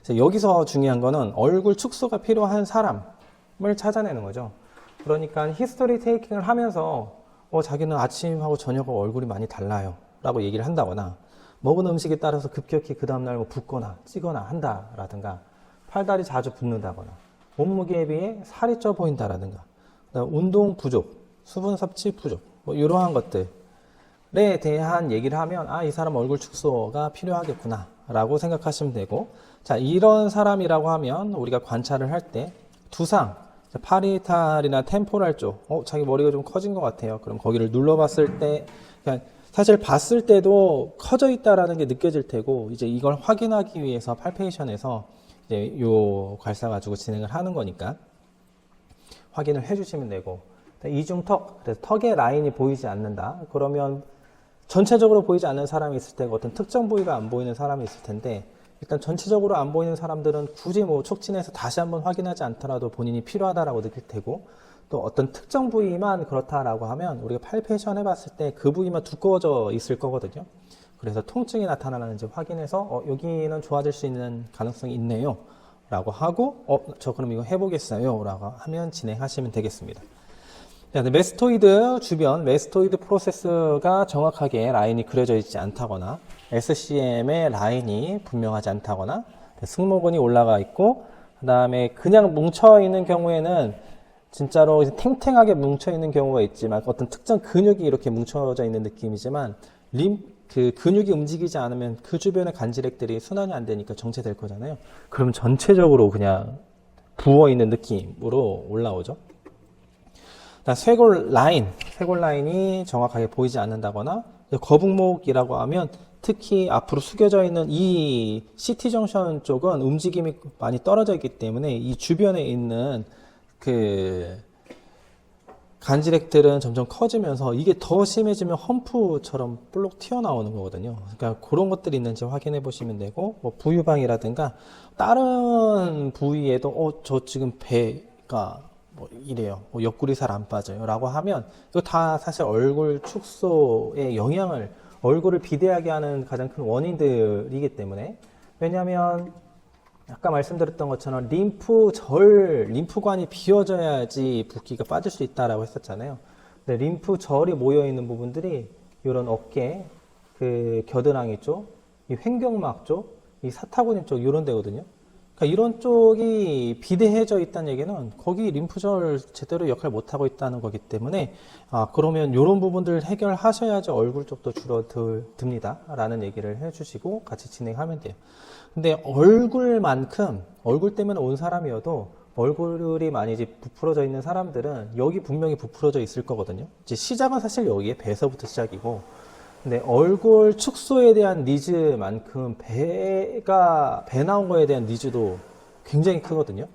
그래서 여기서 중요한 거는 얼굴 축소가 필요한 사람을 찾아내는 거죠. 그러니까 히스토리 테이킹을 하면서 자기는 아침하고 저녁하고 얼굴이 많이 달라요 라고 얘기를 한다거나, 먹은 음식에 따라서 급격히 그 다음날 뭐 붓거나 찌거나 한다라든가, 팔다리 자주 붓는다거나, 몸무게에 비해 살이 쪄 보인다라든가, 운동 부족, 수분 섭취 부족, 뭐 이러한 것들에 대한 얘기를 하면 이 사람 얼굴 축소가 필요하겠구나 라고 생각하시면 되고, 자, 이런 사람이라고 하면 우리가 관찰을 할 때 두상, 파리이탈이나 템포랄 쪽, 자기 머리가 좀 커진 것 같아요. 그럼 거기를 눌러봤을 때, 그냥 사실 봤을 때도 커져 있다라는 게 느껴질 테고, 이제 이걸 확인하기 위해서 팔페이션에서 이제 요 괄사 가지고 진행을 하는 거니까 확인을 해주시면 되고, 이중턱, 그래서 턱의 라인이 보이지 않는다. 그러면 전체적으로 보이지 않는 사람이 있을 테고 어떤 특정 부위가 안 보이는 사람이 있을 텐데, 일단 전체적으로 안 보이는 사람들은 굳이 뭐 촉진해서 다시 한번 확인하지 않더라도 본인이 필요하다라고 느낄 테고, 또 어떤 특정 부위만 그렇다라고 하면 우리가 팔페이션 해봤을 때 그 부위만 두꺼워져 있을 거거든요. 그래서 통증이 나타나는지 확인해서 여기는 좋아질 수 있는 가능성이 있네요 라고 하고, 저 그럼 이거 해보겠어요 라고 하면 진행하시면 되겠습니다. 메스토이드 주변, 메스토이드 프로세스가 정확하게 라인이 그려져 있지 않다거나, SCM의 라인이 분명하지 않다거나, 승모근이 올라가 있고, 그 다음에 그냥 뭉쳐있는 경우에는 진짜로 탱탱하게 뭉쳐있는 경우가 있지만, 어떤 특정 근육이 이렇게 뭉쳐져 있는 느낌이지만, 그 근육이 움직이지 않으면 그 주변의 간질액들이 순환이 안 되니까 정체될 거잖아요. 그럼 전체적으로 그냥 부어있는 느낌으로 올라오죠. 쇄골 라인이 정확하게 보이지 않는다거나, 거북목이라고 하면 특히 앞으로 숙여져 있는 이 CT 정션 쪽은 움직임이 많이 떨어져 있기 때문에 이 주변에 있는 그 간질액들은 점점 커지면서 이게 더 심해지면 험프처럼 볼록 튀어나오는 거거든요. 그러니까 그런 것들이 있는지 확인해 보시면 되고, 뭐 부유방이라든가 다른 부위에도 저 지금 배가 뭐 이래요, 뭐 옆구리 살 안 빠져요 라고 하면 이거 다 사실 얼굴 축소에 영향을, 얼굴을 비대하게 하는 가장 큰 원인들이기 때문에, 왜냐하면 아까 말씀드렸던 것처럼 림프관이 비워져야지 붓기가 빠질 수 있다라고 했었잖아요. 근데 림프절이 모여 있는 부분들이 이런 어깨, 그 겨드랑이 쪽, 이 횡격막 쪽, 이 사타구니 쪽 이런 데거든요. 그러니까 이런 쪽이 비대해져 있다는 얘기는 거기 림프절 제대로 역할 못 하고 있다는 거기 때문에, 그러면 이런 부분들 해결하셔야지 얼굴 쪽도 줄어듭니다 라는 얘기를 해주시고 같이 진행하면 돼요. 근데 얼굴 때문에 온 사람이어도 얼굴이 많이 이제 부풀어져 있는 사람들은 여기 분명히 부풀어져 있을 거거든요. 이제 시작은 사실 여기에 배에서부터 시작이고, 근데 얼굴 축소에 대한 니즈만큼 배 나온 거에 대한 니즈도 굉장히 크거든요.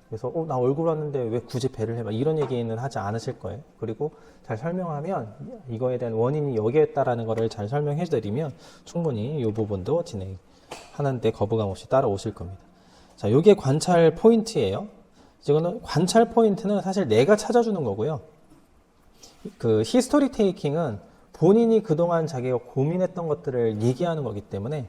그래서 나 얼굴 왔는데 왜 굳이 배를 해봐, 이런 얘기는 하지 않으실 거예요. 그리고 잘 설명하면 이거에 대한 원인이 여기에 있다라는 거를 잘 설명해 드리면 충분히 이 부분도 진행하는데 거부감 없이 따라오실 겁니다. 자, 요게 관찰 포인트예요. 이거는 관찰 포인트는 사실 내가 찾아주는 거고요. 그 히스토리 테이킹은 본인이 그동안 자기가 고민했던 것들을 얘기하는 거기 때문에,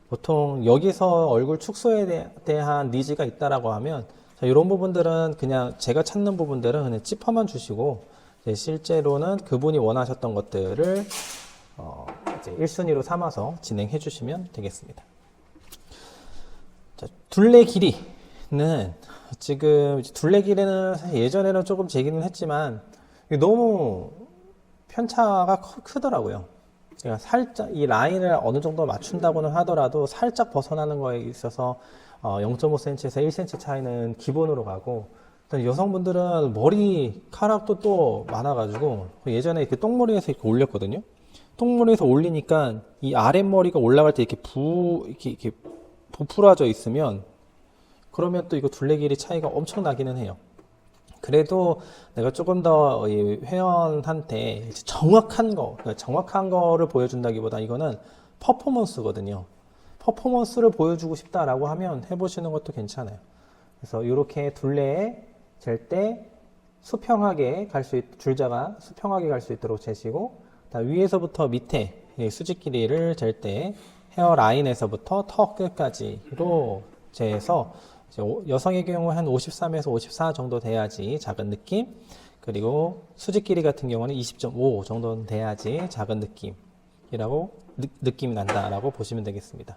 보통 여기서 얼굴 축소에 대한 니즈가 있다라고 하면, 자, 이런 부분들은 그냥 제가 찾는 부분들은 그냥 짚어만 주시고, 실제로는 그분이 원하셨던 것들을 이제 1순위로 삼아서 진행해 주시면 되겠습니다. 자, 둘레 길이는 지금 둘레 길이는 사실 예전에는 조금 제기는 했지만 너무 편차가 크더라고요. 그러니까 살짝 이 라인을 어느 정도 맞춘다고는 하더라도 살짝 벗어나는 거에 있어서 0.5cm에서 1cm 차이는 기본으로 가고, 여성분들은 머리카락도 또 많아가지고 예전에 그 똥머리에서 이렇게 올렸거든요. 똥머리에서 올리니까 이 아랫머리가 올라갈 때 이렇게 부풀어져 있으면, 그러면 또 이거 둘레 길이 차이가 엄청 나기는 해요. 그래도 내가 조금 더 회원한테 정확한 거를 보여준다기보다 이거는 퍼포먼스거든요. 퍼포먼스를 보여주고 싶다라고 하면 해보시는 것도 괜찮아요. 그래서 이렇게 둘레에 잴 때 줄자가 수평하게 갈 수 있도록 재시고, 위에서부터 밑에 수직 길이를 잴 때 헤어 라인에서부터 턱 끝까지로 재에서 이제 여성의 경우 한 53에서 54 정도 돼야지 작은 느낌. 그리고 수직 길이 같은 경우는 20.5 정도는 돼야지 작은 느낌이라고 느낌이 난다라고 보시면 되겠습니다.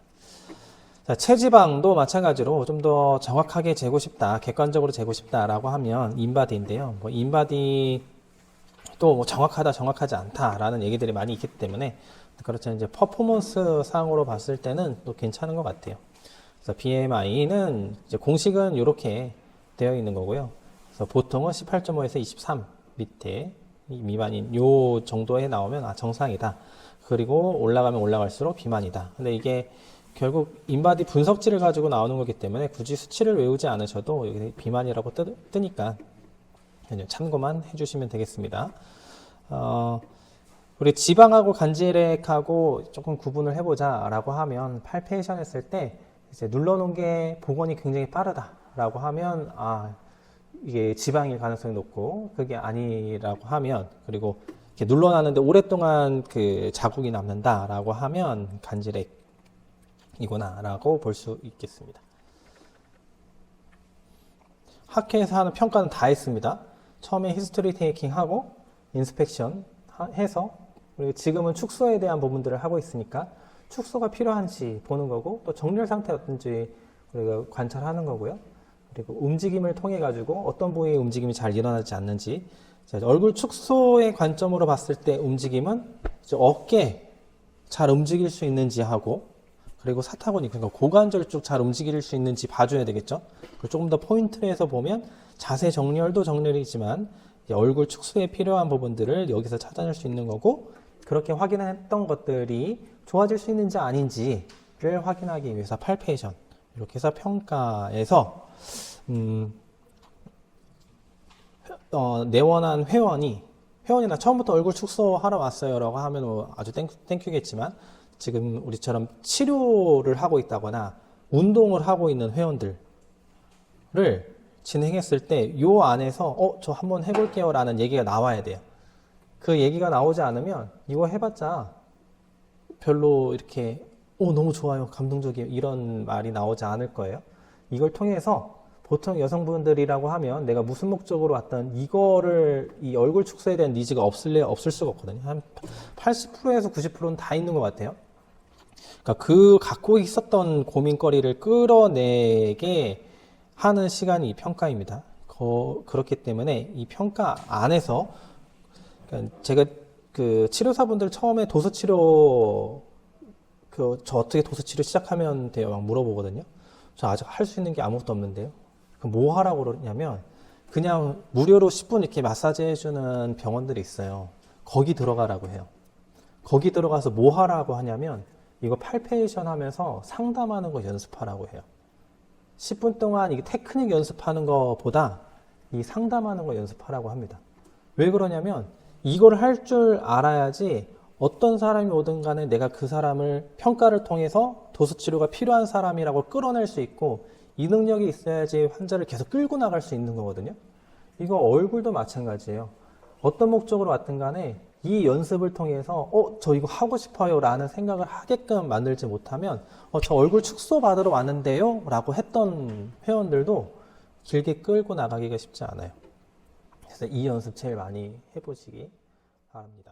자, 체지방도 마찬가지로 좀 더 정확하게 재고 싶다, 객관적으로 재고 싶다라고 하면 인바디인데요. 뭐 인바디 또 뭐 정확하다, 정확하지 않다라는 얘기들이 많이 있기 때문에 그렇죠. 이제 퍼포먼스 상으로 봤을 때는 또 괜찮은 것 같아요. 그래서 BMI는 이제 공식은 이렇게 되어 있는 거고요. 그래서 보통은 18.5에서 23 밑에 미만인 요 정도에 나오면 정상이다. 그리고 올라가면 올라갈수록 비만이다. 근데 이게 결국 인바디 분석지를 가지고 나오는 거기 때문에 굳이 수치를 외우지 않으셔도 여기 비만이라고 뜨니까 그냥 참고만 해주시면 되겠습니다. 우리 지방하고 간질액하고 조금 구분을 해보자라고 하면 팔페이션 했을 때 이제 눌러놓은 게 복원이 굉장히 빠르다라고 하면 이게 지방일 가능성이 높고 그게 아니라고 하면 그리고 이렇게 눌러놨는데 오랫동안 그 자국이 남는다라고 하면 간질액이구나라고 볼 수 있겠습니다. 학회에서 하는 평가는 다 했습니다. 처음에 히스토리 테이킹 하고 인스펙션 해서 그리고 지금은 축소에 대한 부분들을 하고 있으니까 축소가 필요한지 보는 거고 또 정렬 상태 어떤지 우리가 관찰하는 거고요. 그리고 움직임을 통해 가지고 어떤 부위의 움직임이 잘 일어나지 않는지 얼굴 축소의 관점으로 봤을 때 움직임은 이제 어깨 잘 움직일 수 있는지 하고 그리고 사타구니 그러니까 고관절 쪽 잘 움직일 수 있는지 봐줘야 되겠죠. 그리고 조금 더 포인트를 해서 보면 자세 정렬도 정렬이지만 얼굴 축소에 필요한 부분들을 여기서 찾아낼 수 있는 거고 그렇게 확인했던 것들이 좋아질 수 있는지 아닌지를 확인하기 위해서 팔페이션 이렇게 해서 평가에서 내원한 회원이나 처음부터 얼굴 축소하러 왔어요 라고 하면 아주 땡큐겠지만 지금 우리처럼 치료를 하고 있다거나 운동을 하고 있는 회원들을 진행했을 때 요 안에서 저 한번 해볼게요 라는 얘기가 나와야 돼요. 그 얘기가 나오지 않으면 이거 해봤자 별로 이렇게 너무 좋아요 감동적이에요 이런 말이 나오지 않을 거예요. 이걸 통해서 보통 여성분들이라고 하면 내가 무슨 목적으로 왔던 이거를 이 얼굴 축소에 대한 니즈가 없을 수가 없거든요. 한 80%에서 90%는 다 있는 것 같아요. 그러니까 그 갖고 있었던 고민거리를 끌어내게 하는 시간이 이 평가입니다. 그렇기 때문에 이 평가 안에서 그러니까 제가 그 치료사분들 처음에 도수치료 저 어떻게 도수치료 시작하면 돼요? 막 물어보거든요. 저 아직 할 수 있는 게 아무것도 없는데요. 그럼 뭐 하라고 그러냐면 그냥 무료로 10분 이렇게 마사지 해주는 병원들이 있어요. 거기 들어가라고 해요. 거기 들어가서 뭐 하라고 하냐면 이거 팔페이션 하면서 상담하는 거 연습하라고 해요. 10분 동안 이게 테크닉 연습하는 것보다 이 상담하는 거 연습하라고 합니다. 왜 그러냐면 이걸 할 줄 알아야지 어떤 사람이 오든 간에 내가 그 사람을 평가를 통해서 도수치료가 필요한 사람이라고 끌어낼 수 있고 이 능력이 있어야지 환자를 계속 끌고 나갈 수 있는 거거든요. 이거 얼굴도 마찬가지예요. 어떤 목적으로 왔든 간에 이 연습을 통해서 저 이거 하고 싶어요 라는 생각을 하게끔 만들지 못하면 저 얼굴 축소 받으러 왔는데요 라고 했던 회원들도 길게 끌고 나가기가 쉽지 않아요. 그래서 이 연습 제일 많이 해보시기 바랍니다.